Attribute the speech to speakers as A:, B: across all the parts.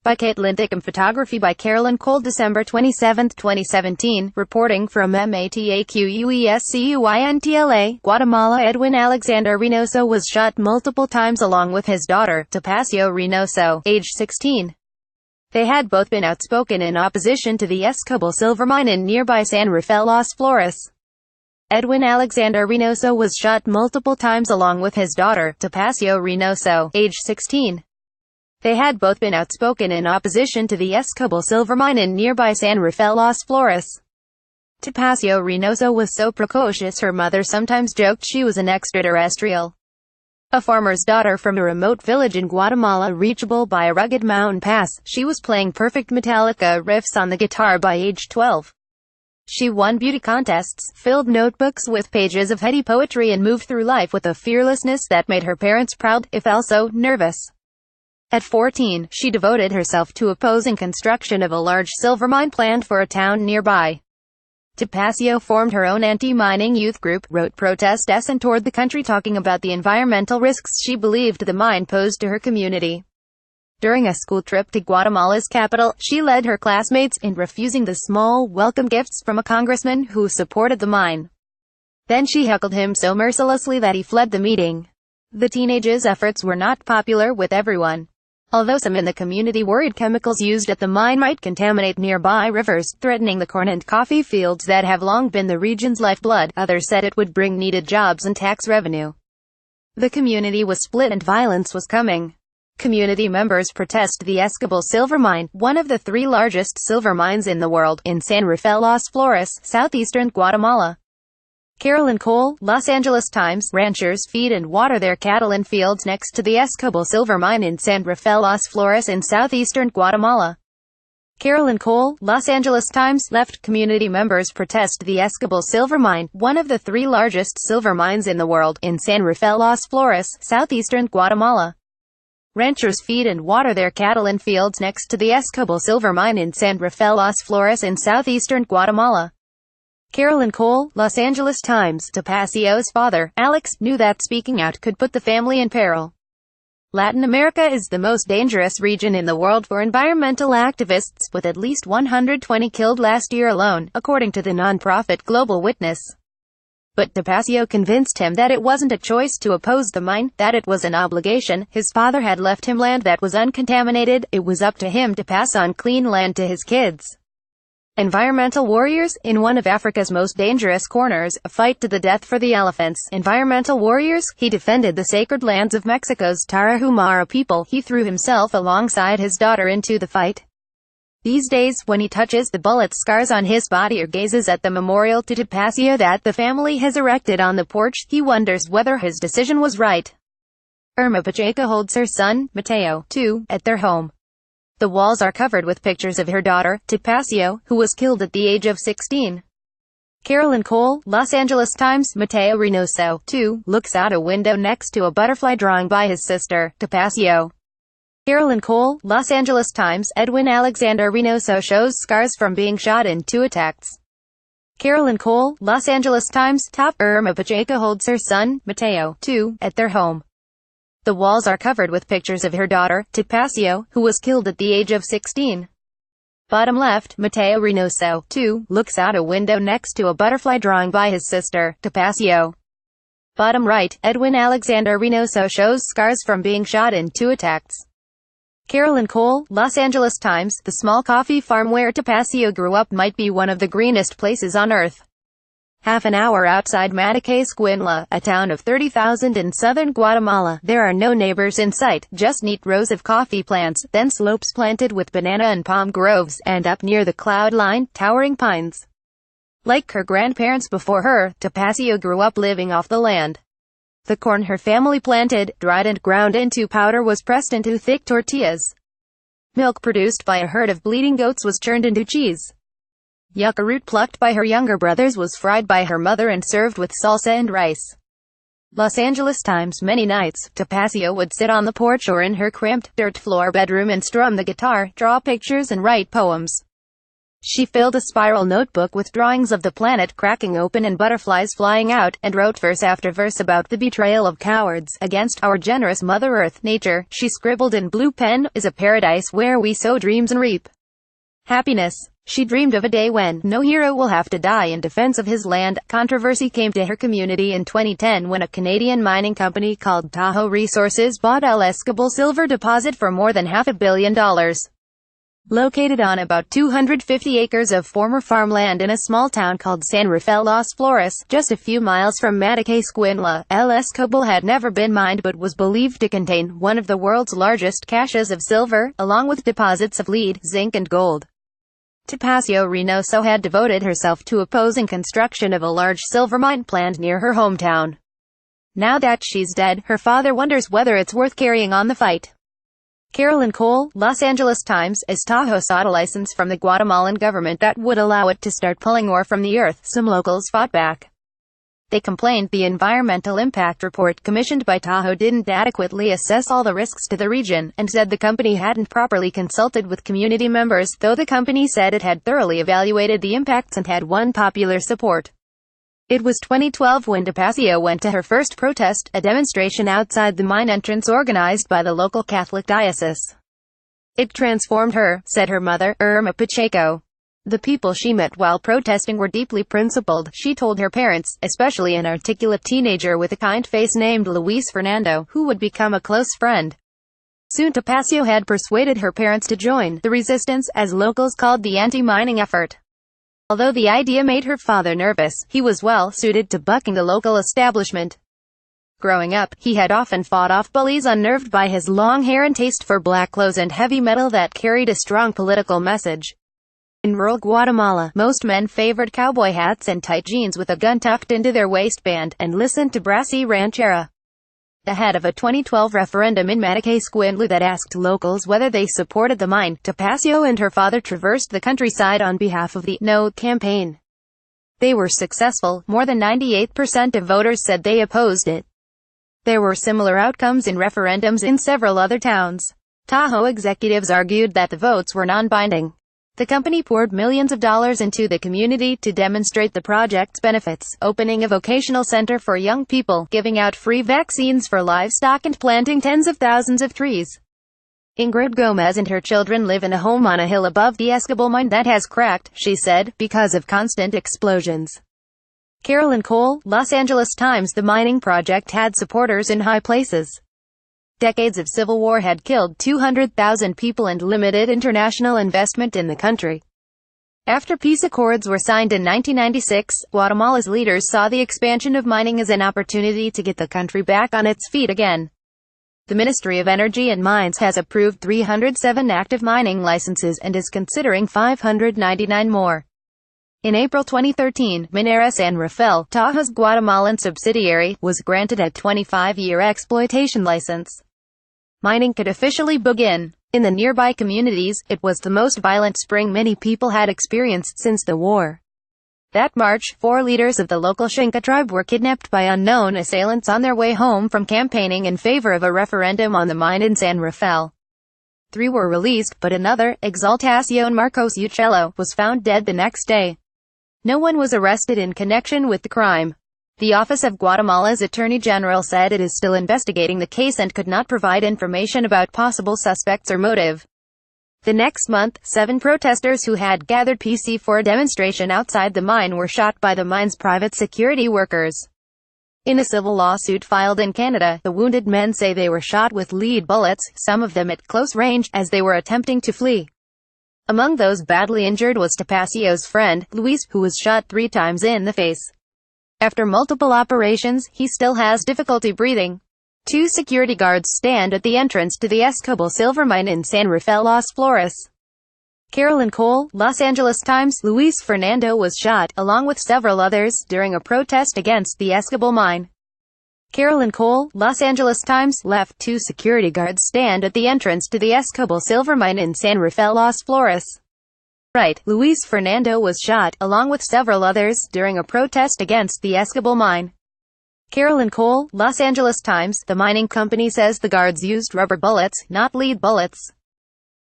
A: By Kate Linthicum Photography by Carolyn Cole December 27, 2017, reporting from MATAQUESCUINTLA, Guatemala Edwin Alexander Reynoso was shot multiple times along with his daughter, Topacio Reynoso, age 16. They had both been outspoken in opposition to the Escobal silver mine in nearby San Rafael, Flores. Edwin Alexander Reynoso was shot multiple times along with his daughter, Topacio Reynoso, age 16. They had both been outspoken in opposition to the Escobal silver mine in nearby San Rafael, Flores. Topacio Reynoso was so precocious her mother sometimes joked she was an extraterrestrial. A farmer's daughter from a remote village in Guatemala reachable by a rugged mountain pass, she was playing perfect Metallica riffs on the guitar by age 12. She won beauty contests, filled notebooks with pages of heady poetry and moved through life with a fearlessness that made her parents proud, if also nervous. At 14, she devoted herself to opposing construction of a large silver mine planned for a town nearby. Topacio formed her own anti-mining youth group, wrote protest essays and toured the country talking about the environmental risks she believed the mine posed to her community. During a school trip to Guatemala's capital, she led her classmates in refusing the small welcome gifts from a congressman who supported the mine. Then she heckled him so mercilessly that he fled the meeting. The teenage's efforts were not popular with everyone. Although some in the community worried chemicals used at the mine might contaminate nearby rivers, threatening the corn and coffee fields that have long been the region's lifeblood, others said it would bring needed jobs and tax revenue. The community was split and violence was coming. Community members protest the Escobal silver mine, one of the 3 largest silver mines in the world, in San Rafael, Flores, southeastern Guatemala. Carolyn Cole, Los Angeles Times. Ranchers feed and water their cattle in fields next to the Escobal silver mine in San Rafael, Flores in southeastern Guatemala. Carolyn Cole, Los Angeles Times. Left community members protest the Escobal silver mine, one of the 3 largest silver mines in the world, in San Rafael, Flores, southeastern Guatemala. Ranchers feed and water their cattle in fields next to the Escobal silver mine in San Rafael, Flores in southeastern Guatemala. Carolyn Cole, Los Angeles Times. Topacio's father, Alex, knew that speaking out could put the family in peril. Latin America is the most dangerous region in the world for environmental activists, with at least 120 killed last year alone, according to the nonprofit Global Witness. But Topacio convinced him that it wasn't a choice to oppose the mine, that it was an obligation. His father had left him land that was uncontaminated, it was up to him to pass on clean land to his kids. Environmental warriors, in one of Africa's most dangerous corners, a fight to the death for the elephants. Environmental warriors, he defended the sacred lands of Mexico's Tarahumara people. He threw himself alongside his daughter into the fight. These days, when he touches the bullet scars on his body or gazes at the memorial to Topacio that the family has erected on the porch, he wonders whether his decision was right. Irma Pacheco holds her son, Mateo, too, at their home. The walls are covered with pictures of her daughter, Topacio, who was killed at the age of 16. Carolyn Cole, Los Angeles Times. Mateo Reynoso, too, looks out a window next to a butterfly drawing by his sister, Topacio. Carolyn Cole, Los Angeles Times. Edwin Alexander Reynoso shows scars from being shot in 2 attacks. Carolyn Cole, Los Angeles Times. Top. Irma Pacheco holds her son, Mateo, too, at their home. The walls are covered with pictures of her daughter, Topacio, who was killed at the age of 16. Bottom left, Mateo Reynoso, too, looks out a window next to a butterfly drawing by his sister, Topacio. Bottom right, Edwin Alexander Reynoso shows scars from being shot in 2 attacks. Carolyn Cole, Los Angeles Times. The small coffee farm where Topacio grew up might be one of the greenest places on earth. Half an hour outside MATAQUESCUINTLA, a town of 30,000 in southern Guatemala, there are no neighbors in sight, just neat rows of coffee plants, then slopes planted with banana and palm groves, and up near the cloud line, towering pines. Like her grandparents before her, Topacio grew up living off the land. The corn her family planted, dried and ground into powder, was pressed into thick tortillas. Milk produced by a herd of bleating goats was churned into cheese. Yucca root plucked by her younger brothers was fried by her mother and served with salsa and rice. Los Angeles Times. Many nights, Topacio would sit on the porch or in her cramped, dirt floor bedroom and strum the guitar, draw pictures and write poems. She filled a spiral notebook with drawings of the planet cracking open and butterflies flying out, and wrote verse after verse about the betrayal of cowards against our generous Mother Earth. Nature, she scribbled in blue pen, is a paradise where we sow dreams and reap happiness. She dreamed of a day when no hero will have to die in defense of his land. Controversy came to her community in 2010 when a Canadian mining company called Tahoe Resources bought El Escobal silver deposit for more than $500 million. Located on about 250 acres of former farmland in a small town called San Rafael, Flores, just a few miles from MATAQUESCUINTLA, El Escobal had never been mined but was believed to contain one of the world's largest caches of silver, along with deposits of lead, zinc and gold. Topacio Reynoso had devoted herself to opposing construction of a large silver mine planned near her hometown. Now that she's dead, her father wonders whether it's worth carrying on the fight. Carolyn Cole, Los Angeles Times, as Tahoe sought a license from the Guatemalan government that would allow it to start pulling ore from the earth, some locals fought back. They complained the environmental impact report commissioned by Tahoe didn't adequately assess all the risks to the region, and said the company hadn't properly consulted with community members, though the company said it had thoroughly evaluated the impacts and had won popular support. It was 2012 when Topacio went to her first protest, a demonstration outside the mine entrance organized by the local Catholic diocese. It transformed her, said her mother, Irma Pacheco. The people she met while protesting were deeply principled, she told her parents, especially an articulate teenager with a kind face named Luis Fernando, who would become a close friend. Soon Topacio had persuaded her parents to join the resistance, as locals called the anti-mining effort. Although the idea made her father nervous, he was well suited to bucking the local establishment. Growing up, he had often fought off bullies unnerved by his long hair and taste for black clothes and heavy metal that carried a strong political message. In rural Guatemala, most men favored cowboy hats and tight jeans with a gun tucked into their waistband, and listened to brassy ranchera. Ahead of a 2012 referendum in MATAQUESCUINTLA that asked locals whether they supported the mine, Topacio and her father traversed the countryside on behalf of the No campaign. They were successful. More than 98% of voters said they opposed it. There were similar outcomes in referendums in several other towns. Tahoe executives argued that the votes were non-binding. The company poured millions of dollars into the community to demonstrate the project's benefits, opening a vocational center for young people, giving out free vaccines for livestock and planting tens of thousands of trees. Ingrid Gomez and her children live in a home on a hill above the Escobal mine that has cracked, she said, because of constant explosions. Carolyn Cole, Los Angeles Times. The mining project had supporters in high places. Decades of civil war had killed 200,000 people and limited international investment in the country. After peace accords were signed in 1996, Guatemala's leaders saw the expansion of mining as an opportunity to get the country back on its feet again. The Ministry of Energy and Mines has approved 307 active mining licenses and is considering 599 more. In April 2013, Minera San Rafael, Tahoe's Guatemalan subsidiary, was granted a 25-year exploitation license. Mining could officially begin. In the nearby communities, it was the most violent spring many people had experienced since the war. That March, 4 leaders of the local Xinca tribe were kidnapped by unknown assailants on their way home from campaigning in favor of a referendum on the mine in San Rafael. 3 were released, but another, Exaltacion Marcos Uccello, was found dead the next day. No one was arrested in connection with the crime. The Office of Guatemala's Attorney General said it is still investigating the case and could not provide information about possible suspects or motive. The next month, 7 protesters who had gathered PC for a demonstration outside the mine were shot by the mine's private security workers. In a civil lawsuit filed in Canada, the wounded men say they were shot with lead bullets, some of them at close range, as they were attempting to flee. Among those badly injured was Topacio's friend, Luis, who was shot 3 times in the face. After multiple operations, he still has difficulty breathing. 2 security guards stand at the entrance to the Escobal silver mine in San Rafael, Flores. Carolyn Cole, Los Angeles Times. Luis Fernando was shot, along with several others, during a protest against the Escobal mine. Carolyn Cole, Los Angeles Times. Left 2 security guards stand at the entrance to the Escobal silver mine in San Rafael, Flores. Right, Luis Fernando was shot, along with several others, during a protest against the Escobal mine. Carolyn Cole, Los Angeles Times. The mining company says the guards used rubber bullets, not lead bullets.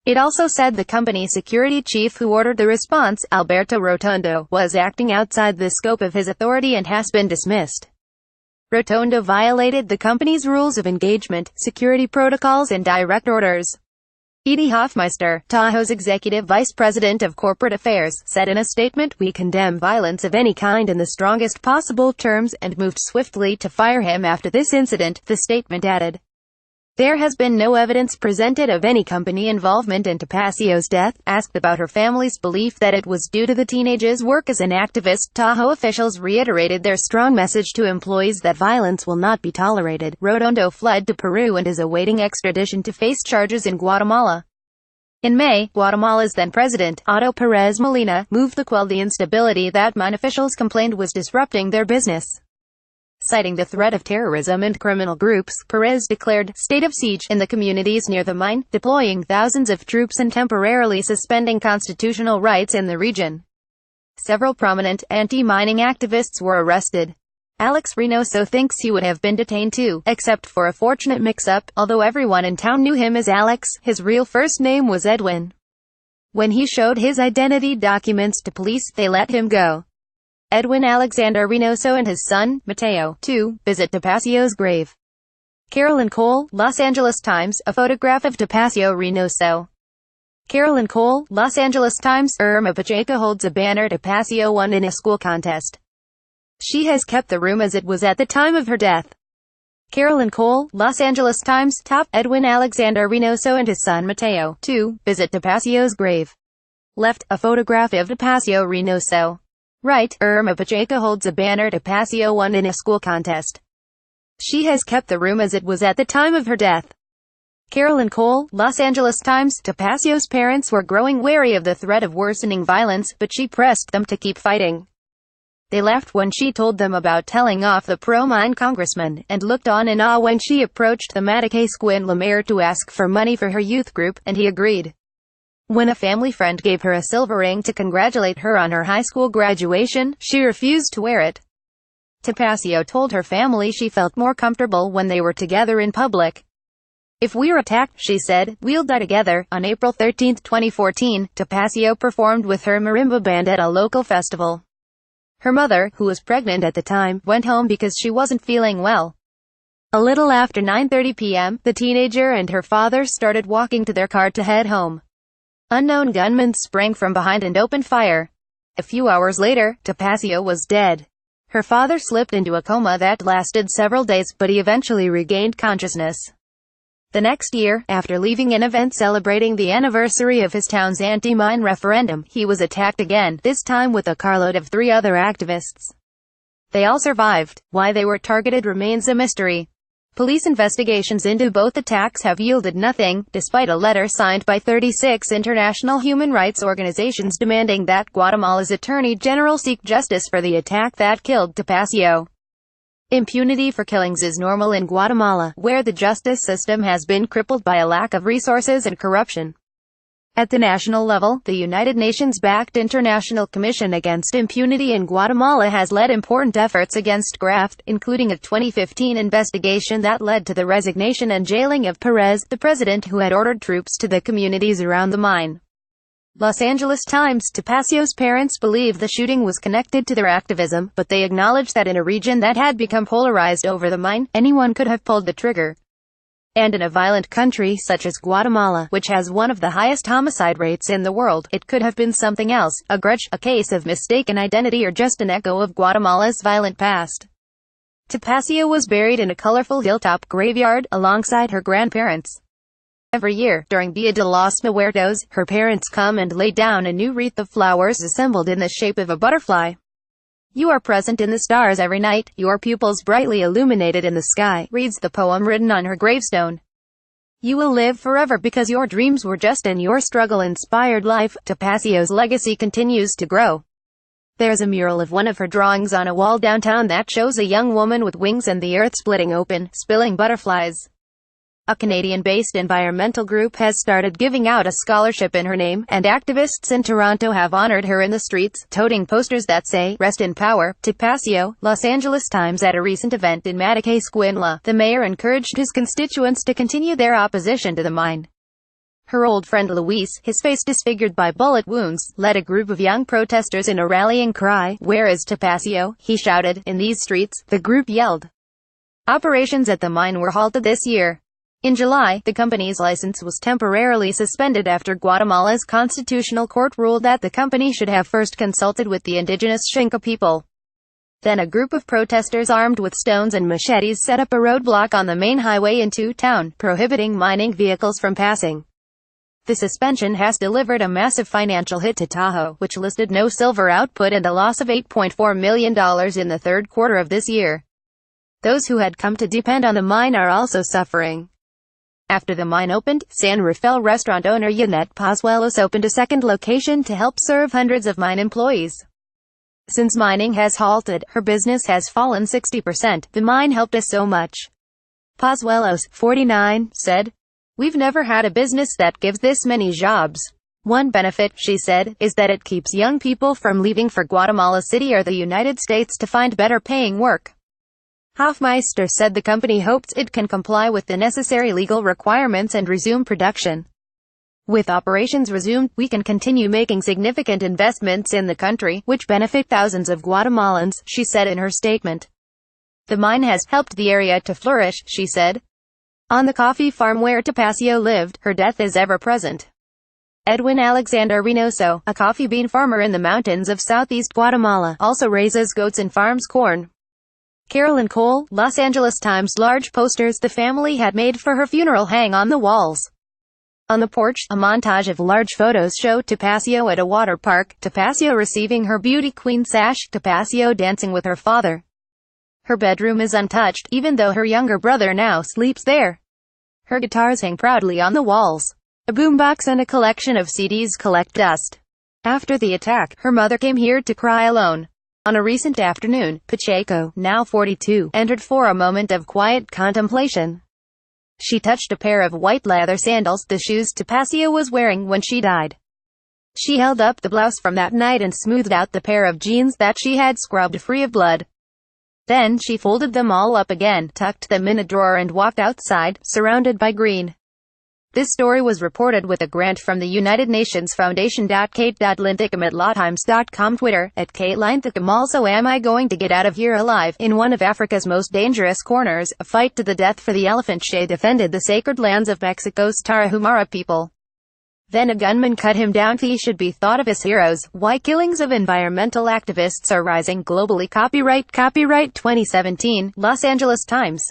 A: It also said the company security chief who ordered the response, Alberto Rotondo, was acting outside the scope of his authority and has been dismissed. Rotondo violated the company's rules of engagement, security protocols and direct orders. Edie Hoffmeister, Tahoe's executive vice president of corporate affairs, said in a statement, "We condemn violence of any kind in the strongest possible terms, and moved swiftly to fire him after this incident," the statement added. There has been no evidence presented of any company involvement in Topacio's death. Asked about her family's belief that it was due to the teenager's work as an activist, Tahoe officials reiterated their strong message to employees that violence will not be tolerated. Rotondo fled to Peru and is awaiting extradition to face charges in Guatemala. In May, Guatemala's then-president, Otto Perez Molina, moved to quell the instability that mine officials complained was disrupting their business. Citing the threat of terrorism and criminal groups, Perez declared state of siege in the communities near the mine, deploying thousands of troops and temporarily suspending constitutional rights in the region. Several prominent anti-mining activists were arrested. Alex Reynoso thinks he would have been detained too, except for a fortunate mix-up. Although everyone in town knew him as Alex, his real first name was Edwin. When he showed his identity documents to police, they let him go. Edwin Alexander Reynoso and his son, Mateo, too, visit Topacio's grave. Carolyn Cole, Los Angeles Times, a photograph of Topacio Reynoso. Carolyn Cole, Los Angeles Times, Irma Pacheco holds a banner Topacio won in a school contest. She has kept the room as it was at the time of her death. Carolyn Cole, Los Angeles Times, top, Edwin Alexander Reynoso and his son Mateo, too, visit Topacio's grave. Left, a photograph of Topacio Reynoso. Right, Irma Pacheco holds a banner Topacio won in a school contest. She has kept the room as it was at the time of her death. Carolyn Cole, Los Angeles Times, Topacio's parents were growing wary of the threat of worsening violence, but she pressed them to keep fighting. They laughed when she told them about telling off the pro-mine congressman, and looked on in awe when she approached the MATAQUESCUINTLA mayor to ask for money for her youth group, and he agreed. When a family friend gave her a silver ring to congratulate her on her high school graduation, she refused to wear it. Topacio told her family she felt more comfortable when they were together in public. "If we're attacked," she said, "we'll die together." On April 13, 2014, Topacio performed with her marimba band at a local festival. Her mother, who was pregnant at the time, went home because she wasn't feeling well. A little after 9:30 p.m., the teenager and her father started walking to their car to head home. Unknown gunmen sprang from behind and opened fire. A few hours later, Topacio was dead. Her father slipped into a coma that lasted several days, but he eventually regained consciousness. The next year, after leaving an event celebrating the anniversary of his town's anti-mine referendum, he was attacked again, this time with a carload of 3 other activists. They all survived. Why they were targeted remains a mystery. Police investigations into both attacks have yielded nothing, despite a letter signed by 36 international human rights organizations demanding that Guatemala's Attorney General seek justice for the attack that killed Topacio. Impunity for killings is normal in Guatemala, where the justice system has been crippled by a lack of resources and corruption. At the national level, the United Nations-backed International Commission Against Impunity in Guatemala has led important efforts against graft, including a 2015 investigation that led to the resignation and jailing of Perez, the president who had ordered troops to the communities around the mine. Los Angeles Times, Topacio's parents believe the shooting was connected to their activism, but they acknowledge that in a region that had become polarized over the mine, anyone could have pulled the trigger. And in a violent country such as Guatemala, which has one of the highest homicide rates in the world, it could have been something else, a grudge, a case of mistaken identity, or just an echo of Guatemala's violent past. Topacio was buried in a colorful hilltop graveyard, alongside her grandparents. Every year, during Dia de los Muertos, her parents come and lay down a new wreath of flowers assembled in the shape of a butterfly. "You are present in the stars every night, your pupils brightly illuminated in the sky," reads the poem written on her gravestone. "You will live forever because your dreams were just and your struggle inspired life." Topacio's legacy continues to grow. There's a mural of one of her drawings on a wall downtown that shows a young woman with wings and the earth splitting open, spilling butterflies. A Canadian-based environmental group has started giving out a scholarship in her name, and activists in Toronto have honored her in the streets, toting posters that say, "Rest in Power, Topacio." Los Angeles Times. At a recent event in MATAQUESCUINTLA, the mayor encouraged his constituents to continue their opposition to the mine. Her old friend Luis, his face disfigured by bullet wounds, led a group of young protesters in a rallying cry. "Where is Topacio?" he shouted. In these streets, the group yelled. Operations at the mine were halted this year. In July, the company's license was temporarily suspended after Guatemala's constitutional court ruled that the company should have first consulted with the indigenous Xinca people. Then a group of protesters armed with stones and machetes set up a roadblock on the main highway into town, prohibiting mining vehicles from passing. The suspension has delivered a massive financial hit to Tahoe, which listed no silver output and a loss of $8.4 million in the third quarter of this year. Those who had come to depend on the mine are also suffering. After the mine opened, San Rafael restaurant owner Yanette Pozuelos opened a second location to help serve hundreds of mine employees. Since mining has halted, her business has fallen 60%. "The mine helped us so much," Pozuelos, 49, said. "We've never had a business that gives this many jobs. One benefit," she said, "is that it keeps young people from leaving for Guatemala City or the United States to find better paying work." Hofmeister said the company hopes it can comply with the necessary legal requirements and resume production. "With operations resumed, we can continue making significant investments in the country, which benefit thousands of Guatemalans," she said in her statement. "The mine has helped the area to flourish," she said. On the coffee farm where Topacio lived, her death is ever present. Edwin Alexander Reynoso, a coffee bean farmer in the mountains of southeast Guatemala, also raises goats and farms corn. Carolyn Cole, Los Angeles Times. Large posters the family had made for her funeral hang on the walls. On the porch, a montage of large photos show Topacio at a water park, Topacio receiving her beauty queen sash, Topacio dancing with her father. Her bedroom is untouched, even though her younger brother now sleeps there. Her guitars hang proudly on the walls. A boombox and a collection of CDs collect dust. After the attack, her mother came here to cry alone. On a recent afternoon, Pacheco, now 42, entered for a moment of quiet contemplation. She touched a pair of white leather sandals, the shoes Topacio was wearing when she died. She held up the blouse from that night and smoothed out the pair of jeans that she had scrubbed free of blood. Then she folded them all up again, tucked them in a drawer and walked outside, surrounded by green. This story was reported with a grant from the United Nations Foundation. Kate Linthicum at lawtimes.com. Twitter, at Kate Linthicum. Also, am I going to get out of here alive? In one of Africa's most dangerous corners, a fight to the death for the elephant. Che defended the sacred lands of Mexico's Tarahumara people. Then a gunman cut him down. He should be thought of as heroes. Why killings of environmental activists are rising globally. Copyright 2017, Los Angeles Times.